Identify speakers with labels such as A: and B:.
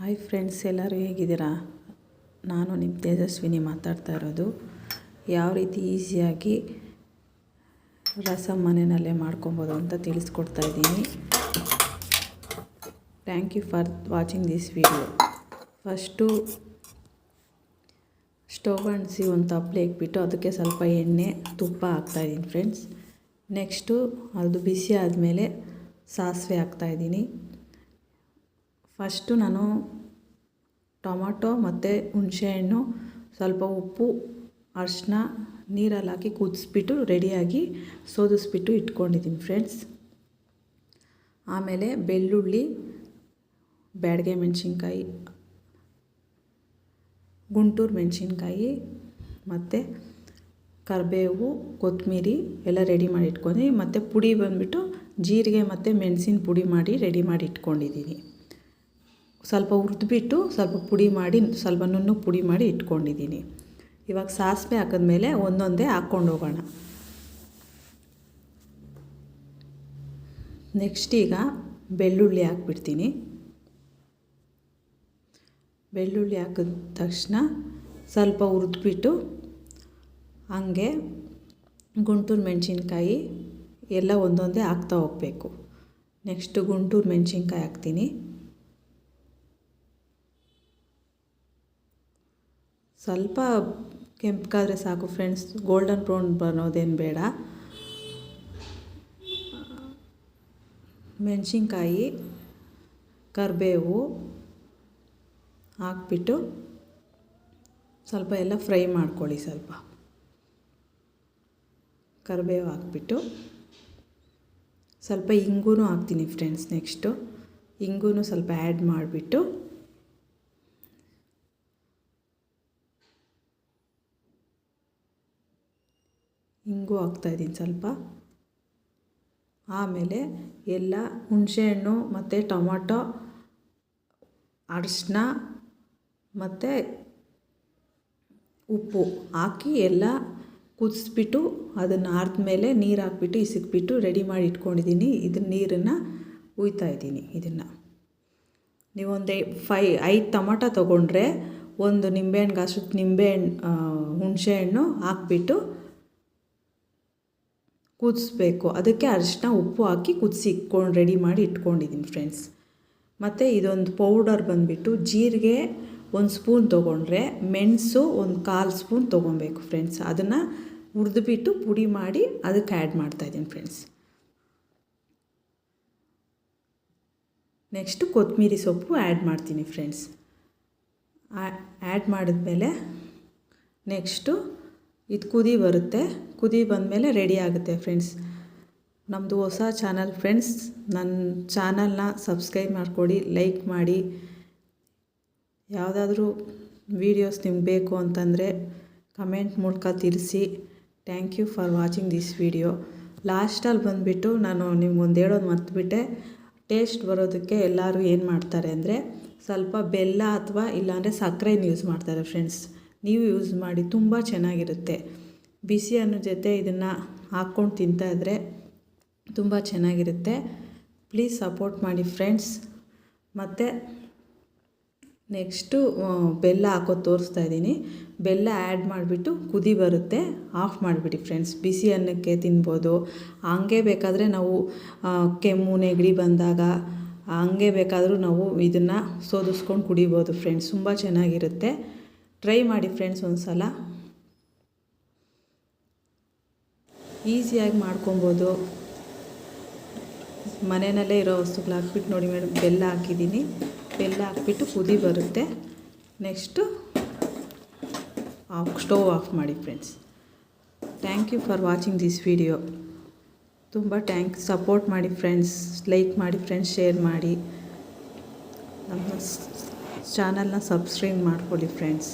A: Hi friends, ಎಲ್ಲರೂ ಹೇಗಿದ್ದೀರಾ? ನಾನು ನಿಮ್ಮ ತೇಜಸ್ವಿನಿ ಮಾತಾಡ್ತಾ ಇರೋದು. ಯಾವ ರೀತಿ ಈಸಿಯಾಗಿ ರಸಮ್ ಮನೆಯಲ್ಲೇ ಮಾಡ್ಕೊಬೋದು ಅಂತ ತಿಳಿಸ್ಕೊಡ್ತಾ ಇದ್ದೀನಿ. Thank you for watching this video. First stove ಅಂಟಿಸಿ ಒಂದು ತಪ್ಪಲೆ ಇಟ್ಬಿಟ್ಟು ಅದಕ್ಕೆ ಸ್ವಲ್ಪ ಎಣ್ಣೆ ತುಪ್ಪ ಹಾಕ್ತಾಯಿದ್ದೀನಿ ಫ್ರೆಂಡ್ಸ್. ನೆಕ್ಸ್ಟು ಅದು ಬಿಸಿ ಆದಮೇಲೆ ಸಾಸಿವೆ ಹಾಕ್ತಾಯಿದ್ದೀನಿ. ಫಸ್ಟು ನಾನು ಟೊಮಾಟೊ ಮತ್ತು ಹುಣಸೆಹಣ್ಣು, ಸ್ವಲ್ಪ ಉಪ್ಪು, ಅರಿಶಿನ ನೀರಲ್ಲಿ ಹಾಕಿ ಕುದಿಸ್ಬಿಟ್ಟು ರೆಡಿಯಾಗಿ ಸೋದಿಸ್ಬಿಟ್ಟು ಇಟ್ಕೊಂಡಿದ್ದೀನಿ ಫ್ರೆಂಡ್ಸ್. ಆಮೇಲೆ ಬೆಳ್ಳುಳ್ಳಿ, ಬ್ಯಾಡಗೆ ಮೆಣಸಿನ್ಕಾಯಿ, ಗುಂಟೂರು ಮೆಣಸಿನ್ಕಾಯಿ ಮತ್ತು ಕರಿಬೇವು, ಕೊತ್ತಂಬರಿ ಎಲ್ಲ ರೆಡಿ ಮಾಡಿ ಇಟ್ಕೊಂಡಿದ್ದೀನಿ. ಮತ್ತು ಪುಡಿ ಬಂದುಬಿಟ್ಟು ಜೀರಿಗೆ ಮತ್ತು ಮೆಣಸಿನ ಪುಡಿ ಮಾಡಿ ರೆಡಿ ಮಾಡಿ ಇಟ್ಕೊಂಡಿದ್ದೀನಿ. ಸ್ವಲ್ಪ ಹುರಿದ್ಬಿಟ್ಟು ಸ್ವಲ್ಪ ಪುಡಿ ಮಾಡಿ ಸ್ವಲ್ಪ ನುಣ್ಣಗೆ ಪುಡಿ ಮಾಡಿ ಇಟ್ಕೊಂಡಿದ್ದೀನಿ. ಇವಾಗ ಸಾಸಿವೆ ಹಾಕಿದ್ಮೇಲೆ ಒಂದೊಂದೇ ಹಾಕ್ಕೊಂಡು ಹೋಗೋಣ. ನೆಕ್ಸ್ಟ್ ಈಗ ಬೆಳ್ಳುಳ್ಳಿ ಹಾಕ್ಬಿಡ್ತೀನಿ. ಬೆಳ್ಳುಳ್ಳಿ ಹಾಕಿದ ತಕ್ಷಣ ಸ್ವಲ್ಪ ಹುರಿದ್ಬಿಟ್ಟು ಹಂಗೆ ಗುಂಟೂರು ಮೆಣಸಿನ್ಕಾಯಿ ಎಲ್ಲ ಒಂದೊಂದೇ ಹಾಕ್ತಾ ಹೋಗಬೇಕು. ನೆಕ್ಸ್ಟು ಗುಂಟೂರು ಮೆಣಸಿನ್ಕಾಯಿ ಹಾಕ್ತೀನಿ. ಸ್ವಲ್ಪ ಕೆಂಪಗಾದರೆ ಸಾಕು ಫ್ರೆಂಡ್ಸ್, ಗೋಲ್ಡನ್ ಬ್ರೌನ್ ಬರೋದೇನು ಬೇಡ. ಮೆಣಸಿನ್ಕಾಯಿ, ಕರಿಬೇವು ಹಾಕ್ಬಿಟ್ಟು ಸ್ವಲ್ಪ ಎಲ್ಲ ಫ್ರೈ ಮಾಡ್ಕೊಳ್ಳಿ. ಸ್ವಲ್ಪ ಕರಿಬೇವು ಹಾಕ್ಬಿಟ್ಟು ಸ್ವಲ್ಪ ಇಂಗು ಹಾಕ್ತೀನಿ ಫ್ರೆಂಡ್ಸ್. ನೆಕ್ಸ್ಟು ಇಂಗು ಸ್ವಲ್ಪ ಆ್ಯಡ್ ಮಾಡಿಬಿಟ್ಟು ಇಂಗು ಹಾಕ್ತಾಯಿದ್ದೀನಿ ಸ್ವಲ್ಪ. ಆಮೇಲೆ ಎಲ್ಲ ಹುಣಸೆಹಣ್ಣು ಮತ್ತು ಟೊಮಾಟೊ, ಅರಿಶಿನ ಮತ್ತು ಉಪ್ಪು ಹಾಕಿ ಎಲ್ಲ ಕುದಿಸ್ಬಿಟ್ಟು ಅದನ್ನು ಆರಿದ್ಮೇಲೆ ನೀರು ಹಾಕ್ಬಿಟ್ಟು ಇಸಿಕ್ಬಿಟ್ಟು ರೆಡಿ ಮಾಡಿ ಇಟ್ಕೊಂಡಿದ್ದೀನಿ. ಇದನ್ನ ನೀರನ್ನು ಹುಯ್ತಾಯಿದ್ದೀನಿ. ಇದನ್ನು ನೀವೊಂದು 5 ಟೊಮಾಟೊ ತೊಗೊಂಡ್ರೆ ಒಂದು ನಿಂಬೆಹಣ್ಣು ಗಾಸು ಹುಣಸೆಹಣ್ಣು ಹಾಕ್ಬಿಟ್ಟು ಕುದಿಸ್ಬೇಕು. ಅದಕ್ಕೆ ಅರಿಶಿನ ಉಪ್ಪು ಹಾಕಿ ಕುದಿಸಿಟ್ಕೊಂಡು ರೆಡಿ ಮಾಡಿ ಇಟ್ಕೊಂಡಿದ್ದೀನಿ ಫ್ರೆಂಡ್ಸ್. ಮತ್ತು ಇದೊಂದು ಪೌಡರ್ ಬಂದುಬಿಟ್ಟು ಜೀರಿಗೆ 1 ಸ್ಪೂನ್ ತೊಗೊಂಡ್ರೆ ಮೆಣಸು 1/4 ಸ್ಪೂನ್ ತೊಗೊಬೇಕು ಫ್ರೆಂಡ್ಸ್. ಅದನ್ನು ಹುರಿದ್ಬಿಟ್ಟು ಪುಡಿ ಮಾಡಿ ಅದಕ್ಕೆ ಆ್ಯಡ್ ಮಾಡ್ತಾಯಿದ್ದೀನಿ ಫ್ರೆಂಡ್ಸ್. ನೆಕ್ಸ್ಟು ಕೊತ್ತಂಬರಿ ಸೊಪ್ಪು ಆ್ಯಡ್ ಮಾಡ್ತೀನಿ ಫ್ರೆಂಡ್ಸ್. ಆ್ಯಡ್ ಮಾಡಿದ್ಮೇಲೆ ನೆಕ್ಸ್ಟು ಇದು ಕುದಿ ಬರುತ್ತೆ. ಕುದಿ ಬಂದಮೇಲೆ ರೆಡಿ ಆಗುತ್ತೆ ಫ್ರೆಂಡ್ಸ್. ನಮ್ಮದು ಹೊಸ ಚಾನಲ್ ಫ್ರೆಂಡ್ಸ್. ನನ್ನ ಚಾನಲ್ನ ಸಬ್ಸ್ಕ್ರೈಬ್ ಮಾಡಿಕೊಡಿ, ಲೈಕ್ ಮಾಡಿ. ಯಾವುದಾದ್ರೂ ವೀಡಿಯೋಸ್ ನಿಮ್ಗೆ ಬೇಕು ಅಂತಂದರೆ ಕಮೆಂಟ್ ಮೂಲಕ ತಿಳಿಸಿ. Thank you for watching this video. ಲಾಸ್ಟಲ್ಲಿ ಬಂದುಬಿಟ್ಟು ನಾನು ನಿಮ್ಗೊಂದು ಹೇಳೋದು ಮರ್ತುಬಿಟ್ಟೆ. ಟೇಸ್ಟ್ ಬರೋದಕ್ಕೆ ಎಲ್ಲರೂ ಏನು ಮಾಡ್ತಾರೆ ಅಂದರೆ ಸ್ವಲ್ಪ ಬೆಲ್ಲ ಅಥವಾ ಇಲ್ಲಾಂದರೆ ಸಕ್ಕರೆನ ಯೂಸ್ ಮಾಡ್ತಾರೆ ಫ್ರೆಂಡ್ಸ್. ನೀವು ಯೂಸ್ ಮಾಡಿ, ತುಂಬ ಚೆನ್ನಾಗಿರುತ್ತೆ. ಬಿಸಿ ಅನ್ನೋ ಜೊತೆ ಇದನ್ನು ಹಾಕ್ಕೊಂಡು ತಿಂತಾಯಿದ್ರೆ ತುಂಬ ಚೆನ್ನಾಗಿರುತ್ತೆ. ಪ್ಲೀಸ್ ಸಪೋರ್ಟ್ ಮಾಡಿ ಫ್ರೆಂಡ್ಸ್. ಮತ್ತು ನೆಕ್ಸ್ಟು ಬೆಲ್ಲ ಹಾಕೋದು ತೋರಿಸ್ತಾ ಇದ್ದೀನಿ. ಬೆಲ್ಲ ಆ್ಯಡ್ ಮಾಡಿಬಿಟ್ಟು ಕುದಿ ಬರುತ್ತೆ, ಆಫ್ ಮಾಡಿಬಿಡಿ ಫ್ರೆಂಡ್ಸ್. ಬಿಸಿ ಅನ್ನಕ್ಕೆ ತಿನ್ಬೋದು. ಹಂಗೆ ಬೇಕಾದರೆ ನಾವು ಕೆಮ್ಮು ನೆಗಡಿ ಬಂದಾಗ ಹಂಗೆ ಬೇಕಾದರೂ ನಾವು ಇದನ್ನು ಸೋದಿಸ್ಕೊಂಡು ಕುಡಿಬೋದು ಫ್ರೆಂಡ್ಸ್. ತುಂಬ ಚೆನ್ನಾಗಿರುತ್ತೆ. ಟ್ರೈ ಮಾಡಿ ಫ್ರೆಂಡ್ಸ್ ಒಂದು ಸಲ. ಈಸಿಯಾಗಿ ಮಾಡ್ಕೊಬೋದು. ಮನೆಯಲ್ಲೇ ಇರೋ ವಸ್ತುಗಳು ಹಾಕ್ಬಿಟ್ಟು ನೋಡಿ ಮೇಡಮ್, ಬೆಲ್ಲ ಹಾಕಿದ್ದೀನಿ. ಬೆಲ್ಲ ಹಾಕ್ಬಿಟ್ಟು ಕುದಿ ಬರುತ್ತೆ. ನೆಕ್ಸ್ಟು ಸ್ಟವ್ ಆಫ್ ಮಾಡಿ friends. Thank you for watching this video. ತುಂಬ ಥ್ಯಾಂಕ್ಸ್. ಸಪೋರ್ಟ್ ಮಾಡಿ ಫ್ರೆಂಡ್ಸ್, ಲೈಕ್ ಮಾಡಿ ಫ್ರೆಂಡ್ಸ್, ಶೇರ್ ಮಾಡಿ. ನಮ್ಮ ಚಾನಲ್ನ ಸಬ್ಸ್ಕ್ರೈಬ್ ಮಾಡ್ಕೊಳ್ಳಿ ಫ್ರೆಂಡ್ಸ್.